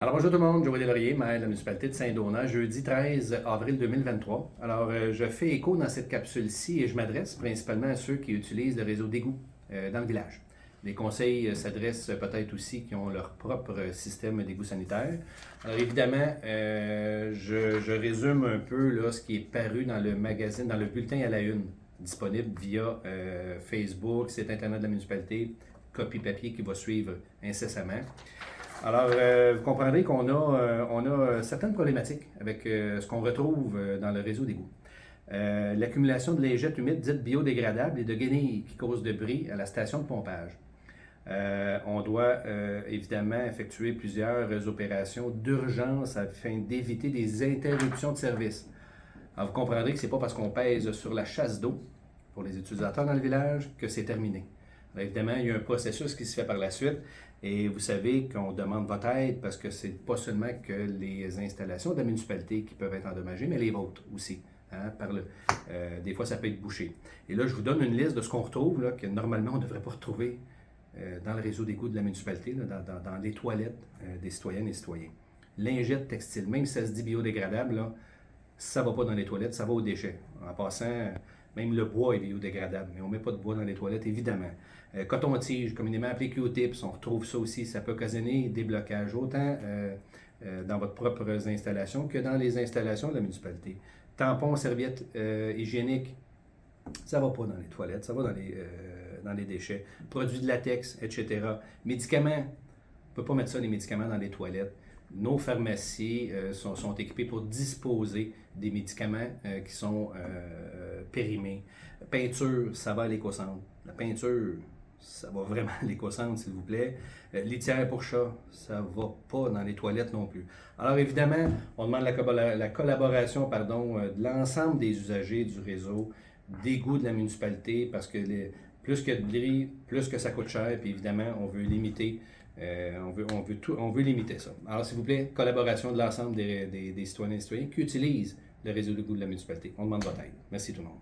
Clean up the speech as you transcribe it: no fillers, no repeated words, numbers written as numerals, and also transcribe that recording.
Alors bonjour tout le monde, Joël Laurier, maire de la municipalité de Saint-Donat, jeudi 13 avril 2023. Alors je fais écho dans cette capsule-ci et je m'adresse principalement à ceux qui utilisent le réseau d'égouts dans le village. Les conseils s'adressent peut-être aussi qui ont leur propre système d'égouts sanitaires. Alors évidemment, je résume un peu là, ce qui est paru dans le magazine, dans le bulletin à la une, disponible via Facebook, site internet de la municipalité, copie papier qui va suivre incessamment. Alors, vous comprendrez qu'on a certaines problématiques avec ce qu'on retrouve dans le réseau d'égouts. L'accumulation de lingettes humides dites biodégradables et de guenilles qui causent de bris à la station de pompage. On doit évidemment effectuer plusieurs opérations d'urgence afin d'éviter des interruptions de service. Alors, vous comprendrez que ce n'est pas parce qu'on pèse sur la chasse d'eau pour les utilisateurs dans le village que c'est terminé. Alors, évidemment, il y a un processus qui se fait par la suite et vous savez qu'on demande votre aide parce que c'est pas seulement que les installations de la municipalité qui peuvent être endommagées, mais les vôtres aussi. Hein, des fois, ça peut être bouché. Et là, je vous donne une liste de ce qu'on retrouve, là, que normalement, on ne devrait pas retrouver dans le réseau d'égouts de la municipalité, là, dans les toilettes des citoyennes et citoyens. Lingettes textiles, même si ça se dit biodégradable, là, ça ne va pas dans les toilettes, ça va aux déchets. En passant, même le bois est biodégradable, mais on ne met pas de bois dans les toilettes, évidemment. Coton-tige, communément appelé Q-tips, on retrouve ça aussi. Ça peut occasionner des blocages, autant dans votre propre installation que dans les installations de la municipalité. Tampons, serviettes hygiéniques, ça ne va pas dans les toilettes, ça va dans les déchets. Produits de latex, etc. Médicaments, on ne peut pas mettre ça, les médicaments, dans les toilettes. Nos pharmacies sont équipées pour disposer des médicaments qui sont périmés. Peinture, ça va à l'éco-centre. La peinture, ça va vraiment à l'éco-centre, s'il vous plaît. Litière pour chat, ça va pas dans les toilettes non plus. Alors évidemment, on demande la collaboration de l'ensemble des usagers du réseau, d'égouts de la municipalité, parce que plus que de bris, plus que ça coûte cher, puis évidemment, on veut limiter. On veut limiter ça. Alors, s'il vous plaît, collaboration de l'ensemble des citoyennes et citoyens qui utilisent le réseau d'égouts de la municipalité. On demande votre aide. Merci tout le monde.